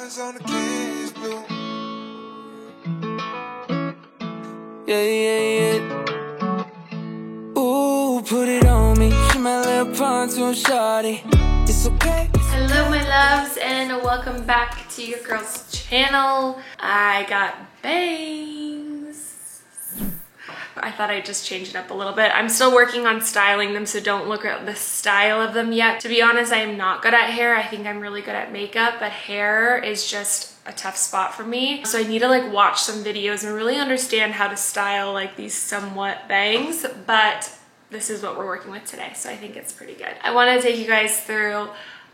diamonds on the keys, blue. Yeah. Ooh, put it on me. She my little pontoon shawty. It's okay. Hello my loves and welcome back to your girl's channel. I got bangs. I thought I'd just change it up a little bit. I'm still working on styling them, so don't look at the style of them yet. To be honest, I am not good at hair. I think I'm really good at makeup, but hair is just a tough spot for me. So I need to like watch some videos and really understand how to style like these somewhat bangs, but this is what we're working with today, so I think it's pretty good. I want to take you guys through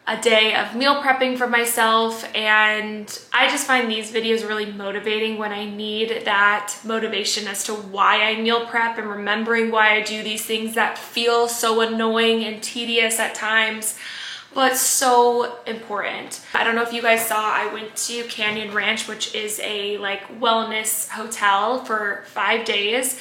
a day of meal prepping for myself, and I just find these videos really motivating when I need that motivation as to why I meal prep and remembering why I do these things that feel so annoying and tedious at times, but so important. I don't know if you guys saw, I went to Canyon Ranch, which is a like wellness hotel for 5 days.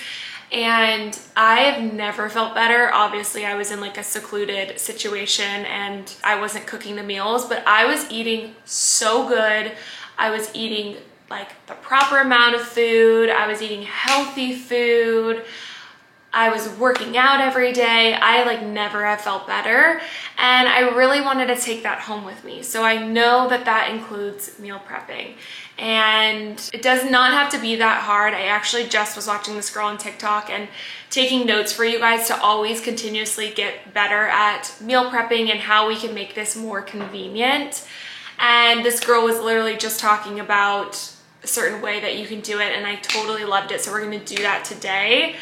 And I have never felt better. Obviously, I was in like a secluded situation and I wasn't cooking the meals, but I was eating so good. I was eating like the proper amount of food. I was eating healthy food. I was working out every day. I like never have felt better. And I really wanted to take that home with me. So I know that that includes meal prepping. And it does not have to be that hard. I actually just was watching this girl on TikTok and taking notes for you guys to always continuously get better at meal prepping and how we can make this more convenient. And this girl was literally just talking about a certain way that you can do it, and I totally loved it. So we're gonna do that today.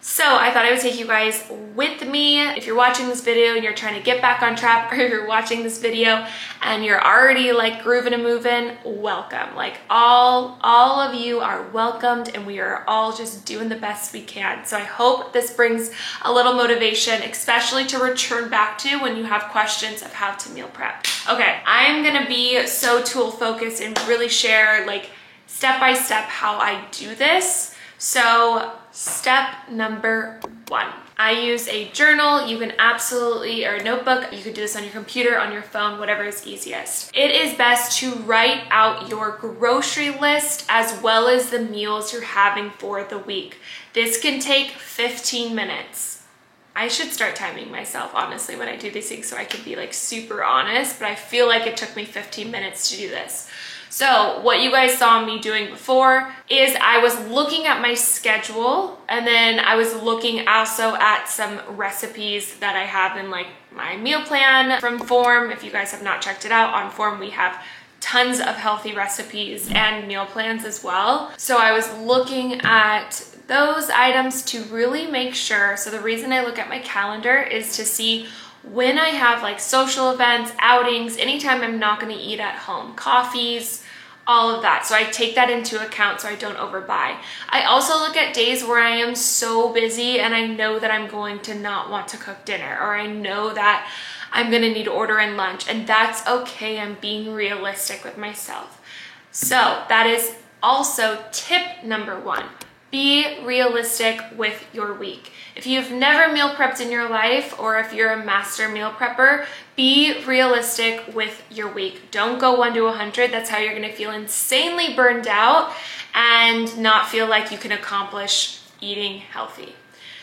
So I thought I would take you guys with me. If you're watching this video and you're trying to get back on track, or you're watching this video and you're already like grooving and moving, welcome. Like all of you are welcomed, and we are all just doing the best we can. So I hope this brings a little motivation, especially to return back to when you have questions of how to meal prep. Okay, I'm gonna be so tool focused and really share like step by step how I do this. So step number 1, I use a journal. You can absolutely, or a notebook, you could do this on your computer, on your phone, whatever is easiest. It is best to write out your grocery list as well as the meals you're having for the week. This can take 15 minutes. I should start timing myself, honestly, when I do these things so I can be like super honest, but I feel like it took me 15 minutes to do this. So what you guys saw me doing before is I was looking at my schedule, and then I was looking also at some recipes that I have in like my meal plan from Form. If you guys have not checked it out, on Form we have tons of healthy recipes and meal plans as well. So I was looking at those items to really make sure. So the reason I look at my calendar is to see when I have like social events, outings, anytime I'm not gonna eat at home, coffees, all of that. So I take that into account so I don't overbuy. I also look at days where I am so busy and I know that I'm going to not want to cook dinner, or I know that I'm gonna need to order in lunch, and that's okay. I'm being realistic with myself. So that is also tip number 1. Be realistic with your week. If you've never meal prepped in your life, or if you're a master meal prepper, be realistic with your week. Don't go 1 to 100. That's how you're gonna feel insanely burned out and not feel like you can accomplish eating healthy.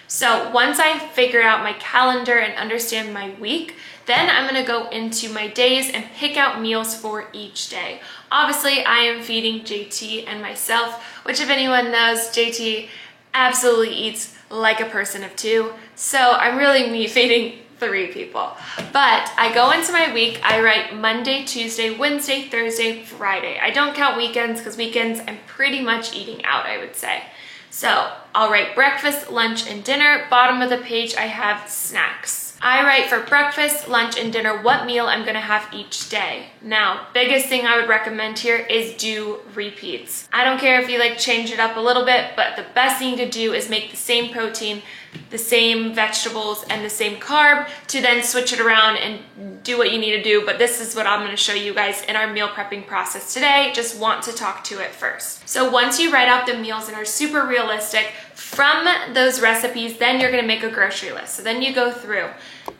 So once I figure out my calendar and understand my week, then I'm gonna go into my days and pick out meals for each day. Obviously, I am feeding JT and myself, which if anyone knows, JT absolutely eats like a person of 2. So I'm really feeding 3 people. But I go into my week, I write Monday, Tuesday, Wednesday, Thursday, Friday. I don't count weekends, because weekends I'm pretty much eating out, I would say. So I'll write breakfast, lunch, and dinner. Bottom of the page, I have snacks. I write for breakfast, lunch, and dinner what meal I'm gonna have each day. Now, biggest thing I would recommend here is do repeats. I don't care if you like change it up a little bit, but the best thing to do is make the same protein, the same vegetables, and the same carb, to then switch it around and do what you need to do. But this is what I'm gonna show you guys in our meal prepping process today. Just want to talk to it first. So once you write out the meals and are super realistic, from those recipes, then you're gonna make a grocery list. So then you go through.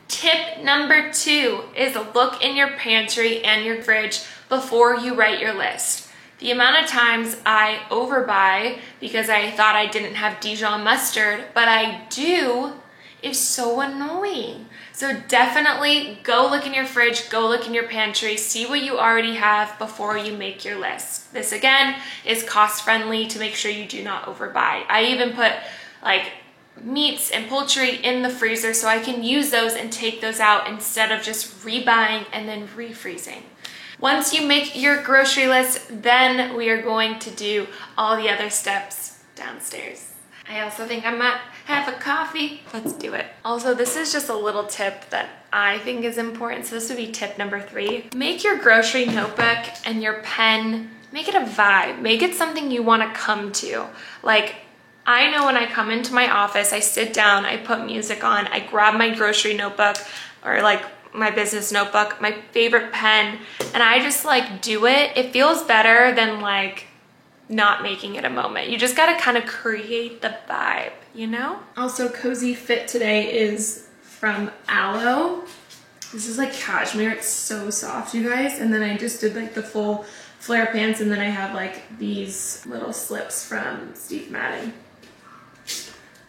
Tip number 2 is look in your pantry and your fridge before you write your list. The amount of times I overbuy because I thought I didn't have Dijon mustard, but I do, is so annoying. So definitely go look in your fridge, go look in your pantry, see what you already have before you make your list. This again is cost friendly to make sure you do not overbuy. I even put like meats and poultry in the freezer so I can use those and take those out instead of just rebuying and then refreezing. Once you make your grocery list, then we are going to do all the other steps downstairs. I also think I might have a coffee. Let's do it. Also, this is just a little tip that I think is important. So this would be tip number 3. Make your grocery notebook and your pen, make it a vibe. Make it something you want to come to. Like, I know when I come into my office, I sit down, I put music on, I grab my grocery notebook or like my business notebook, my favorite pen, and I just like do it. It feels better than like not making it a moment. You just gotta kind of create the vibe, you know? Also, Cozy Fit today is from Aloe. This is like cashmere, it's so soft, you guys. And then I just did like the full flare pants, and then I have like these little slips from Steve Madden.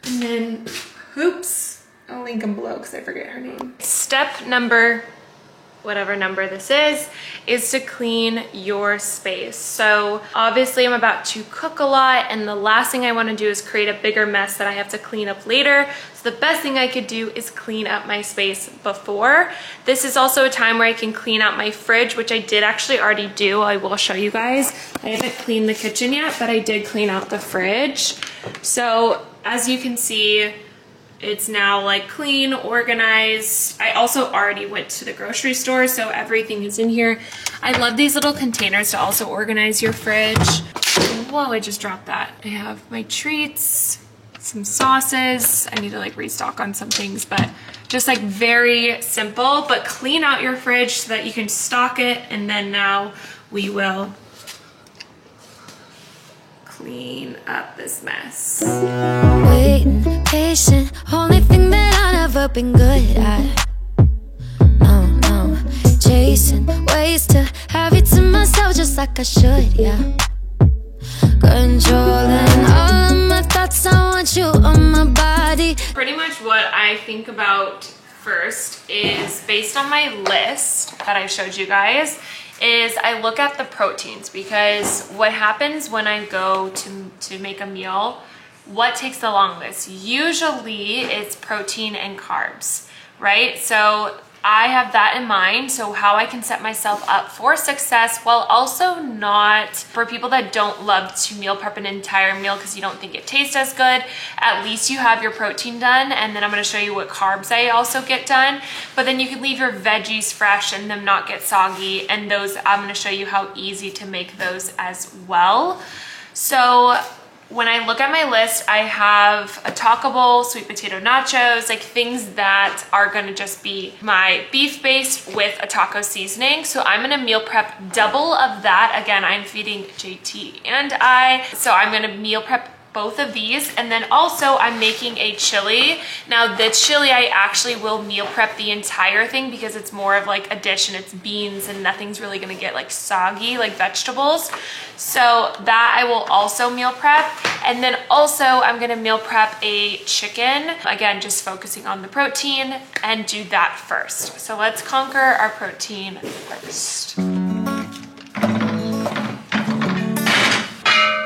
And then hoops. I'll link them below because I forget her name. Step number, whatever number this is to clean your space. So obviously I'm about to cook a lot, and the last thing I want to do is create a bigger mess that I have to clean up later. So the best thing I could do is clean up my space before. This is also a time where I can clean out my fridge, which I did actually already do. I will show you guys. I haven't cleaned the kitchen yet, but I did clean out the fridge. So as you can see, it's now like clean, organized. I also already went to the grocery store, so everything is in here. I love these little containers to also organize your fridge. Whoa, I just dropped that. I have my treats, some sauces. I need to like restock on some things, but just like very simple, but clean out your fridge so that you can stock it. And then now we will clean up this mess. Waiting, patient, only thing that I've never been good at. No, chasing ways to have it to myself just like I should, yeah. Controlling all of my thoughts, I want you on my body. Pretty much what I think about first is based on my list that I showed you guys, is I look at the proteins, because what happens when I go to make a meal, what takes the longest? Usually it's protein and carbs, right? So I have that in mind, so how I can set myself up for success while also not, for people that don't love to meal prep an entire meal because you don't think it tastes as good, at least you have your protein done, and then I'm gonna show you what carbs I also get done. But then you can leave your veggies fresh and them not get soggy, and those, I'm gonna show you how easy to make those as well. So when I look at my list, I have a taco bowl, sweet potato nachos, like things that are gonna just be my beef base with a taco seasoning. So I'm gonna meal prep double of that. Again, I'm feeding JT and I, so I'm gonna meal prep both of these. And then also I'm making a chili. Now the chili, I actually will meal prep the entire thing because it's more of like a dish and it's beans and nothing's really gonna get like soggy like vegetables. So that I will also meal prep. And then also I'm gonna meal prep a chicken. Again, just focusing on the protein, and do that first. So let's conquer our protein first.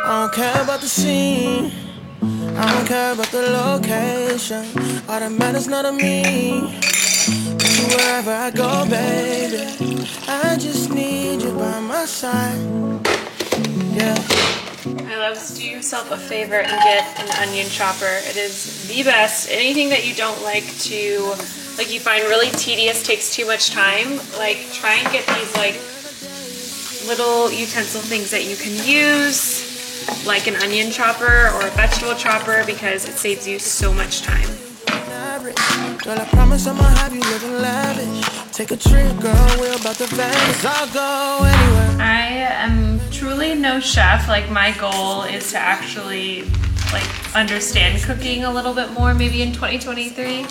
I don't care about the scene, I don't care about the location. All that matters not to me, but you wherever I go, baby. I just need you by my side, yeah. I love to do yourself a favor and get an onion chopper. It is the best. Anything that you don't like to, like you find really tedious, takes too much time, like try and get these like little utensil things that you can use, like an onion chopper or a vegetable chopper, because it saves you so much time. Girl, I promise I'ma have you living lavish. Take a trip, girl, we're about to vanish. I'll go anywhere. I am truly no chef. Like my goal is to actually like understand cooking a little bit more, maybe in 2023.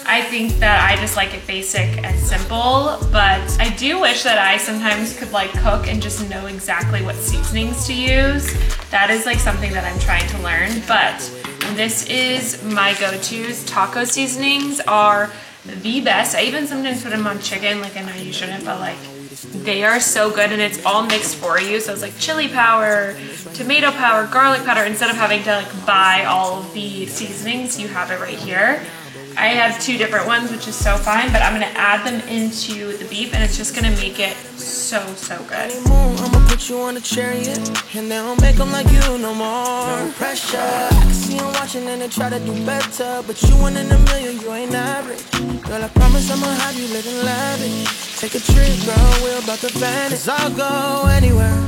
I think that I just like it basic and simple, but I do wish that I sometimes could like cook and just know exactly what seasonings to use. That is like something that I'm trying to learn, but this is my go-tos. Taco seasonings are the best. I even sometimes put them on chicken, like I know you shouldn't, but like they are so good, and it's all mixed for you. So it's like chili powder, tomato powder, garlic powder. Instead of having to like buy all of the seasonings, you have it right here. I have 2 different ones, which is so fine, but I'm gonna add them into the beef, and it's just gonna make it so good. I'ma put you on a chariot, and they don't make them like you no more. No pressure. I can see them watching and they try to do better, but you 1 in a million, you ain't average. Girl, I promise I'ma have you living lavish. Take a trip, girl, we're about to vanish. 'Cause I'll go anywhere,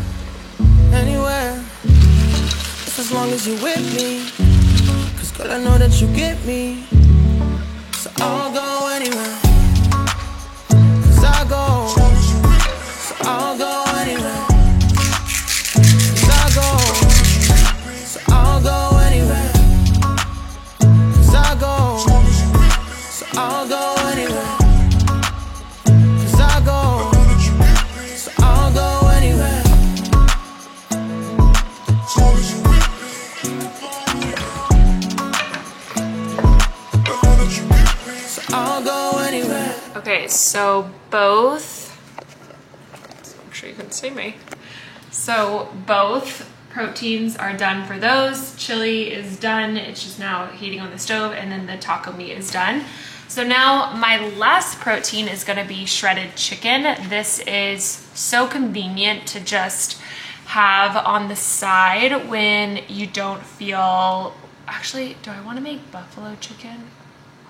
anywhere, just as long as you with me. 'Cause girl, I know that you get me. So I'll go anywhere, 'cause I'll go. So I'll go anywhere, 'cause I'll go. So I'll go anywhere, 'cause I'll go. So I'll go anywhere, 'cause I'll go. So I'll go anywhere. I'll go anywhere. Okay, so both, make sure you can see me. So both proteins are done for those. Chili is done. It's just now heating on the stove, and then the taco meat is done. So now my last protein is gonna be shredded chicken. This is so convenient to just have on the side when you don't feel, actually, do I wanna make buffalo chicken?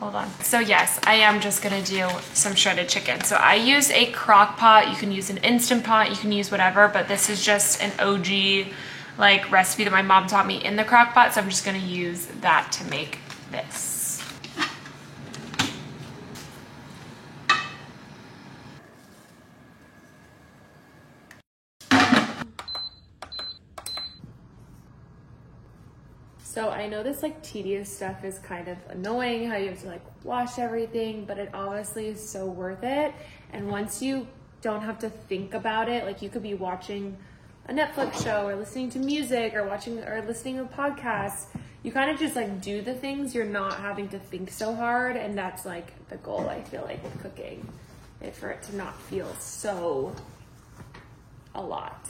Hold on. So yes, I am just gonna do some shredded chicken. So I use a crock pot. You can use an Instant Pot, you can use whatever, but this is just an OG like recipe that my mom taught me in the crock pot. So I'm just gonna use that to make this. So I know this like tedious stuff is kind of annoying, how you have to like wash everything, but it honestly is so worth it. And once you don't have to think about it, like you could be watching a Netflix show or listening to music or watching or listening to podcasts, you kind of just like do the things, you're not having to think so hard. And that's like the goal, I feel like, with cooking, for it to not feel so a lot.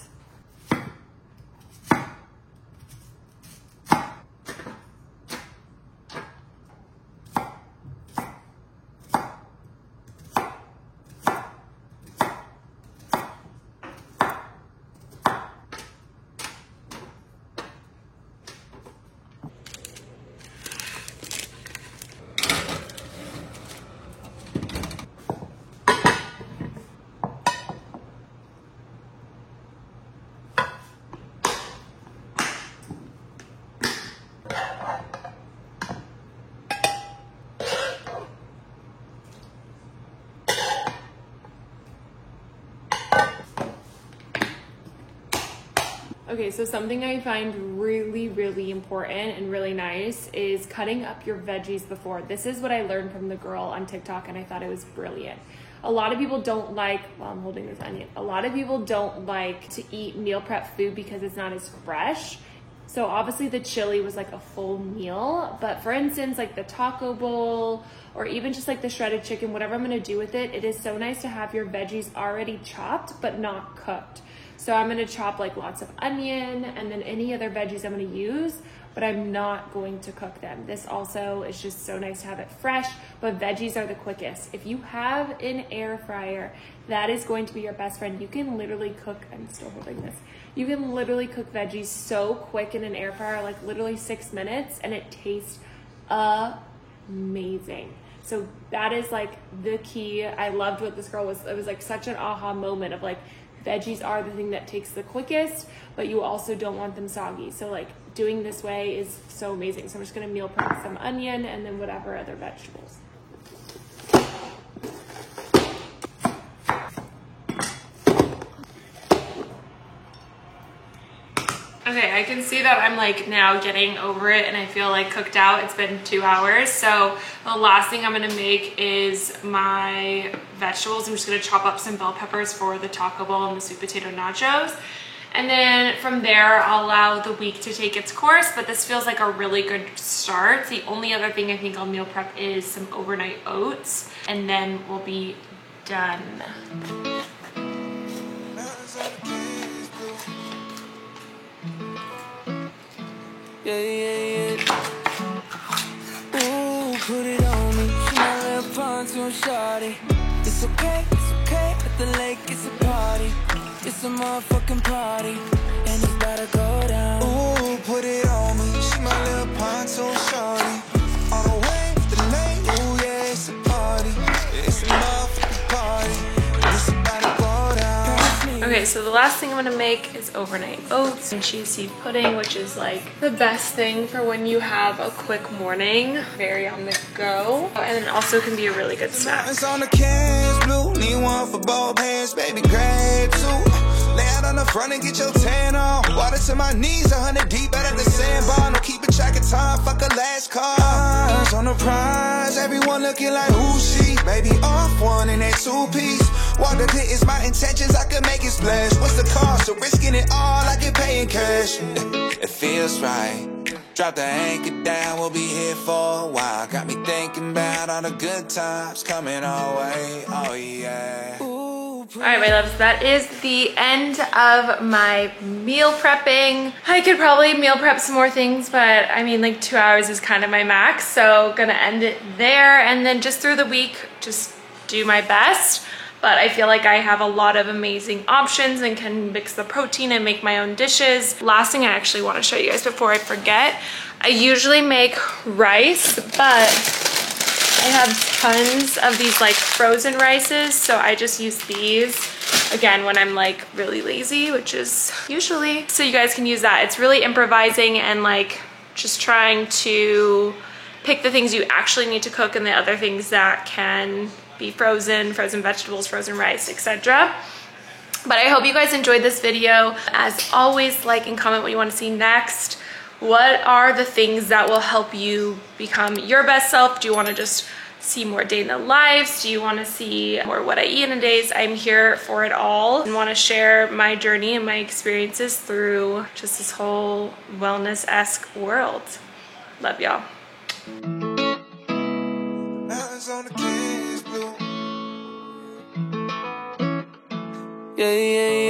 Okay, so something I find really important and really nice is cutting up your veggies before. This is what I learned from the girl on TikTok, and I thought it was brilliant. A lot of people don't like, well, I'm holding this onion. A lot of people don't like to eat meal prep food because it's not as fresh. So obviously the chili was like a full meal, but for instance, like the taco bowl or even just like the shredded chicken, whatever I'm gonna do with it, it is so nice to have your veggies already chopped but not cooked. So I'm gonna chop like lots of onion and then any other veggies I'm gonna use, but I'm not going to cook them. This also is just so nice to have it fresh, but veggies are the quickest. If you have an air fryer, that is going to be your best friend. You can literally cook, I'm still holding this. You can literally cook veggies so quick in an air fryer, like literally 6 minutes, and it tastes amazing. So that is like the key. I loved what this girl was, it was like such an aha moment of like, veggies are the thing that takes the quickest, but you also don't want them soggy. So like doing this way is so amazing. So I'm just gonna meal prep some onion and then whatever other vegetables. Okay, I can see that I'm like now getting over it and I feel like cooked out. It's been 2 hours. So the last thing I'm gonna make is my vegetables. I'm just gonna chop up some bell peppers for the taco bowl and the sweet potato nachos. And then from there, I'll allow the week to take its course, but this feels like a really good start. The only other thing I think I'll meal prep is some overnight oats, and then we'll be done. Yeah, yeah, yeah. Ooh, put it on me. She my little pontoon shawty. It's okay, at the lake, it's a party. It's a motherfucking party, and it's about to go down. Ooh, put it on me. She my little pontoon shawty. On the way to the lake, ooh yeah, it's a party. It's a motherfucking party, it's about to go down. Okay, so the last thing I'm gonna make is overnight oats and chia seed pudding, which is like the best thing for when you have a quick morning, very on the go, and it also can be a really good snack. It's on the cans, blue. Need one for both hands, baby, grab two. Lay out on the front and get your tan on. Water to my knees, 100 deep out of the sandbar. No keeping track of time, fuck a last call. Eyes on the prize, everyone looking like who she. Baby, off one in that two-piece. Water pit is my intentions, I could make it splash. What's the cost of risking it all? I can pay in cash. It feels right. Drop the anchor down, we'll be here for a while. Got me thinking about all the good times coming our way. Oh yeah. All right, my loves, that is the end of my meal prepping. I could probably meal prep some more things, but I mean, like 2 hours is kind of my max, so gonna end it there. And then just through the week, just do my best. But I feel like I have a lot of amazing options and can mix the protein and make my own dishes. Last thing I actually want to show you guys before I forget, I usually make rice, but I have tons of these like frozen rices, so I just use these again when I'm like really lazy, which is usually. So you guys can use that. It's really improvising and like just trying to pick the things you actually need to cook and the other things that can be frozen vegetables, frozen rice, etc. But I hope you guys enjoyed this video. As always, like and comment what you want to see next. What are the things that will help you become your best self? Do you want to just see more day in the lives? Do you want to see more what I eat in a days? I'm here for it all and want to share my journey and my experiences through just this whole wellness-esque world. Love y'all. On the kids blue. Yeah, yeah, yeah.